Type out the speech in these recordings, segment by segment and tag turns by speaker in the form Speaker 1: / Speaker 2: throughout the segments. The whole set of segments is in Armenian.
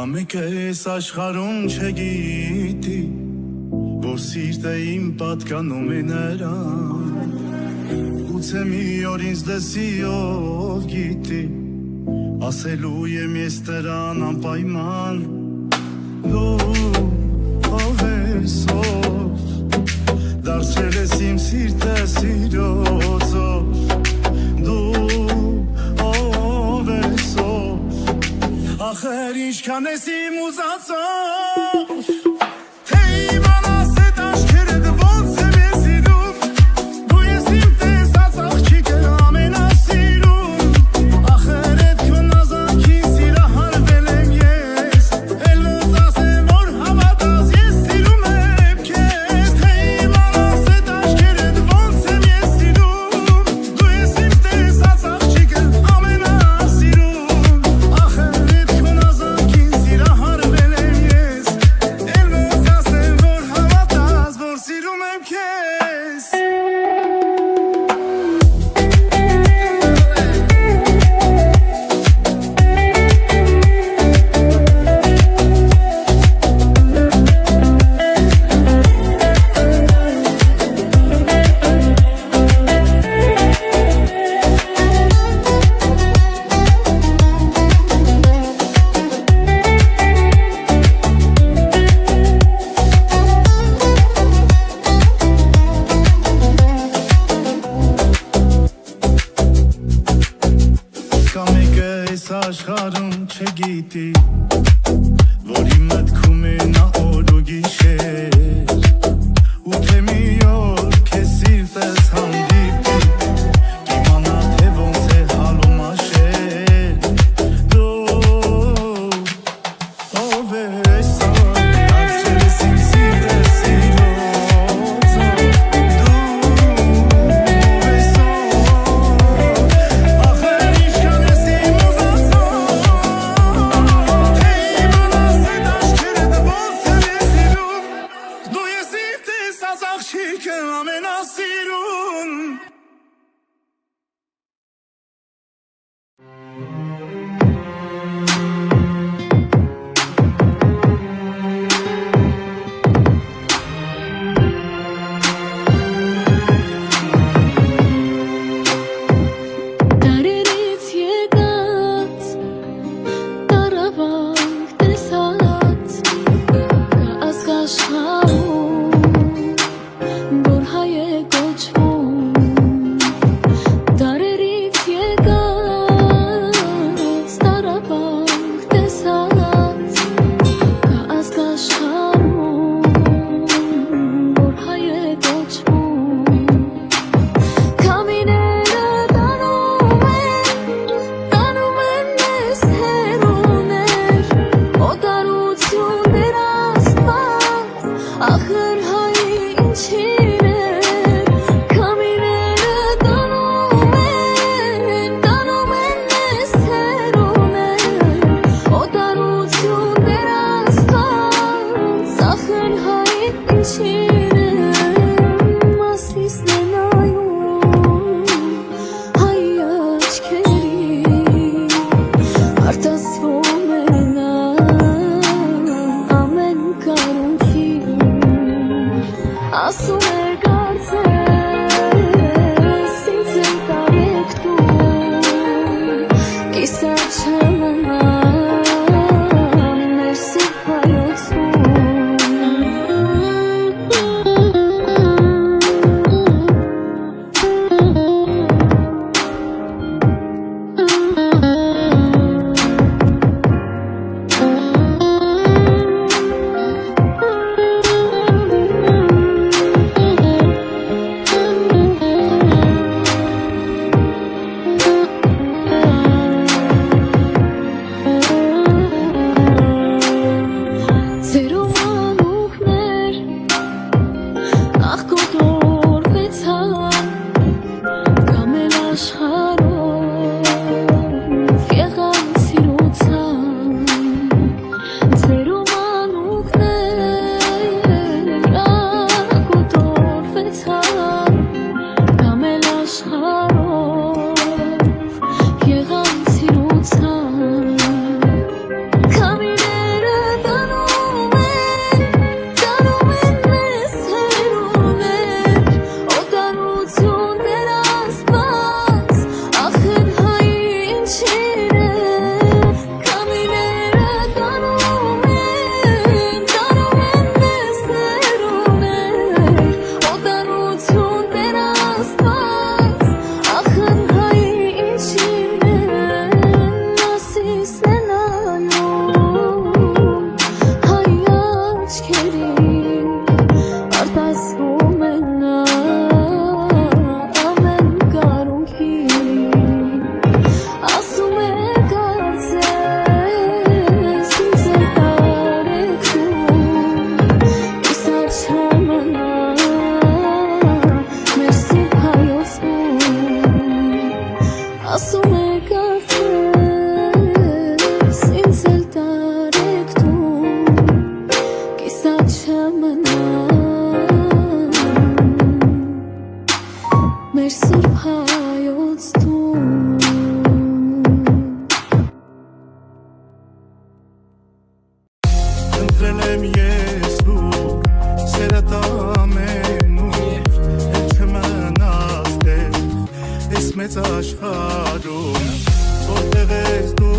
Speaker 1: մեկ ես աշխարհում չգիտի, որ սիրտը իմ պատկանում է նրան, գուցե մի օր ինձ դեսի ով գիտի, ասելու եմ ես դրան անպայման, դու ով ես ով, դարձրել ես իմ սիրտը սիրոցով, դու ով ես ով, ախր ինչքան ես իմ ուզածով, թե իմանաս էդ աչքերդ ոնց եմ ես սիրում, դու ես իմ տեսած աղջիկը ամենասիրուն, ախր էդ քո նազանքին սիրահարվել եմ ես, էլ ոնց ասեմ որ հավատաս ես սիրում եմ քեզ, թե իմանաս էդ աչքերդ ոնց եմ ես սիրում, դու ես իմ տեսած աղջիկը ամենասիրուն, ախր էդ քո նազանքին սիրահարվել եմ ես, էլ ոնց ասեմ որ հավատաս որ սիրում եմ քեզ. Կա մեկը այս աշխարհում չգիտի, որ իմ մտքում է նա օր ու գիշեր, ու թե մի օր քեզ սիրտս հանդիպի, կիմանա թե ոնց է հալում աշել, դու ով ես ով, դարձրել ես իմ սիրտը սիրոցով, դու ով ես ով, ախր ինչքան ես իմ ուզածով, թե իմանաս էդ աչքերդ ոնց եմ ես սիրում, դու ես իմ տեսած աղջիկը ամենասիրուն.
Speaker 2: Դարերից եկած տարավանք տեսած կա ազգաշխարհում, որ հայ է կոչվում, դարերից եկած տարավանք տեսած կա ազգաշխարհում, որ հայ է կոչվում, քամիները տանում են մեզ հեռուներ, օտարություններ աստված, ախր հայի ինչին էր, քամիները տանում են մեզ հեռուներ, օտարություններ աստված, ախր հայի ինչին էր, մասիսն է նայում հայի աչքերին, արտասվում է նա ամեն կարունքին, ասում է կարծես ինձ եմ տարեկտում, կիսատ չմնա մեր սիրտ հայոցում.
Speaker 1: Ապրել եմ ես ու սերդ ամենուր Էլ չմնաս դեր Ես մեծ աշխարհում Որտեղ ես դու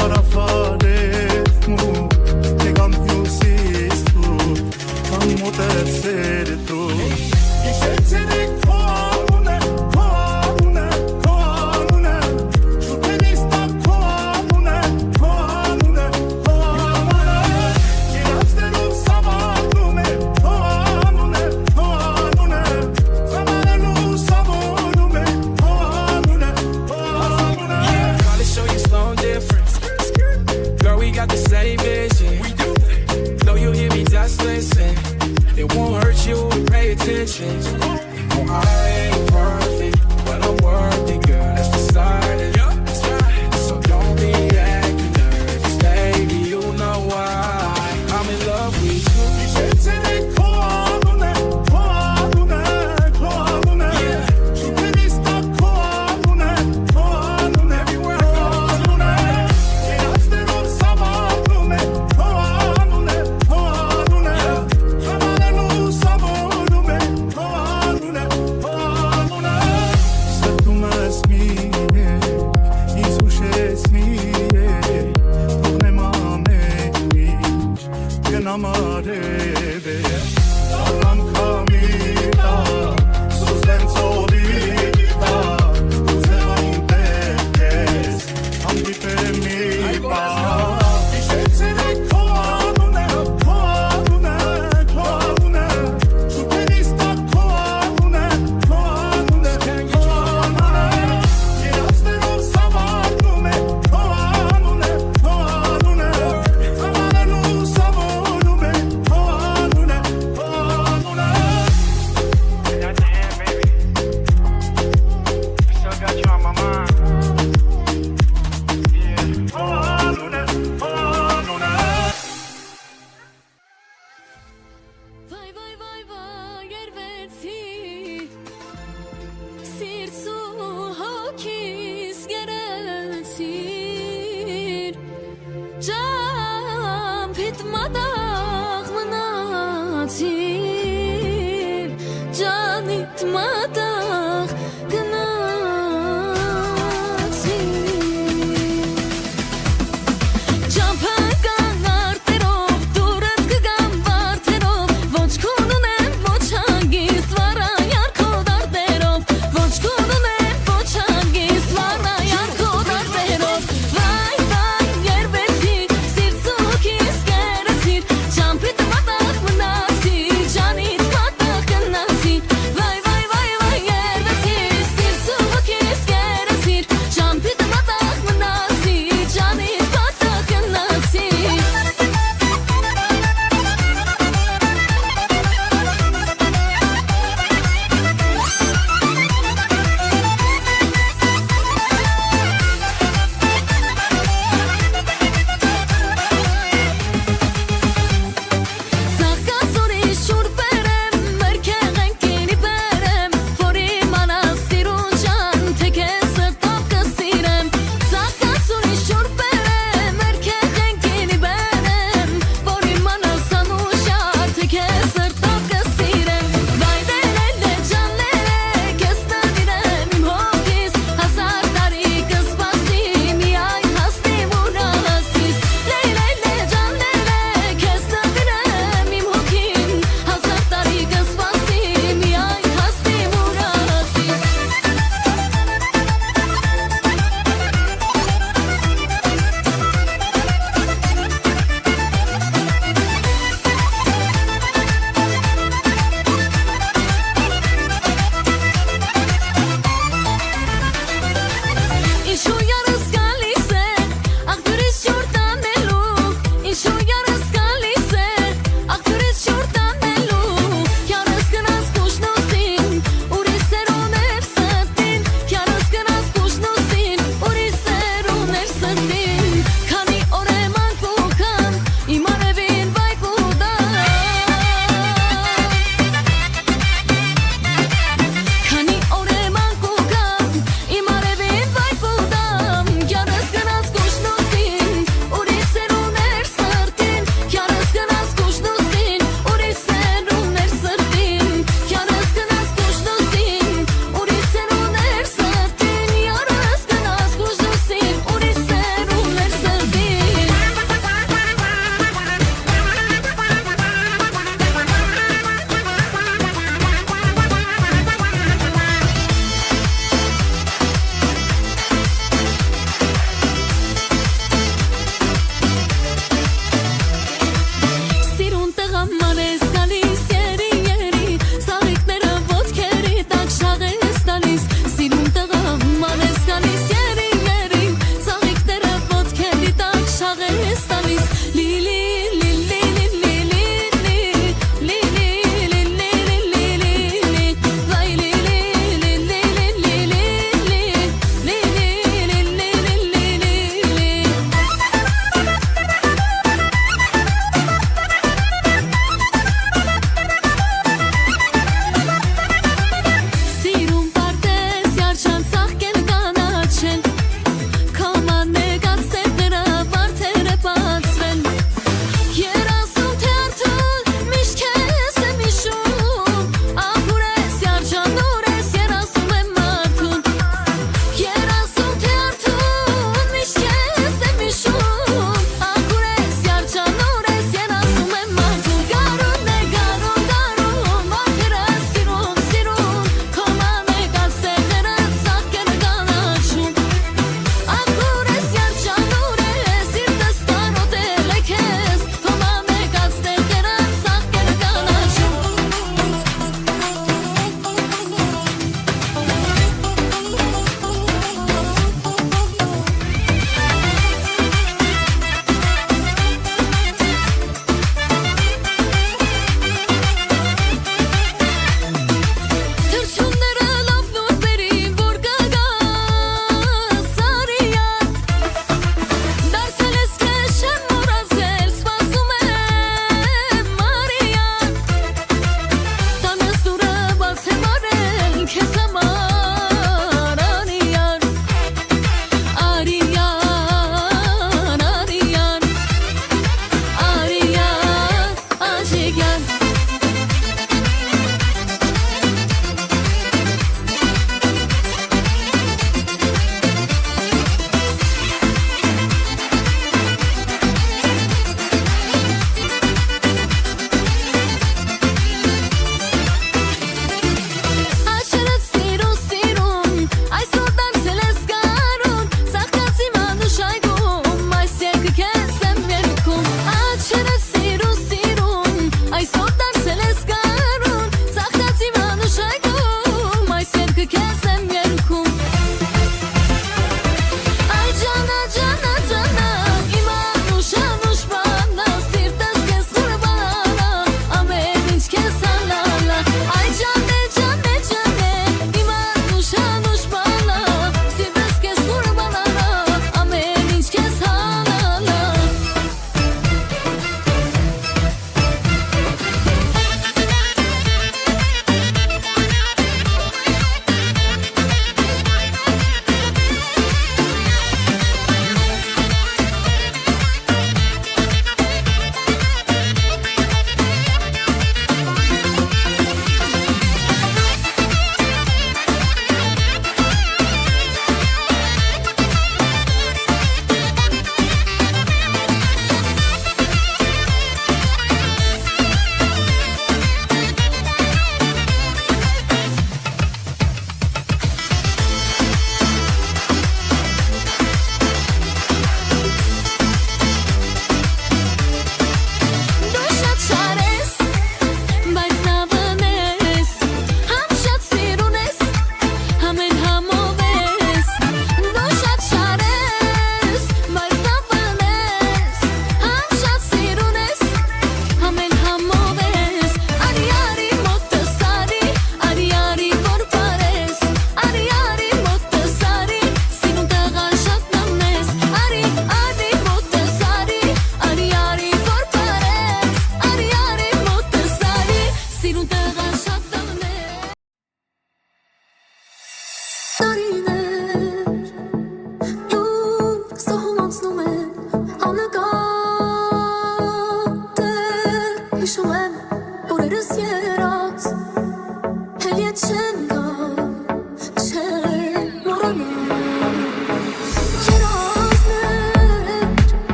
Speaker 1: հարավարևմուր Եկան հյուսիս դու Կամ մոտեցեր դու Իշեցեր եք
Speaker 3: It won't hurt you to pay attention. Oh, I ain't perfect, but I'm worth it, girl. That's decided. That's right. So don't be acting nervous, baby. You know why I'm in love with you.
Speaker 2: Jump, hit mother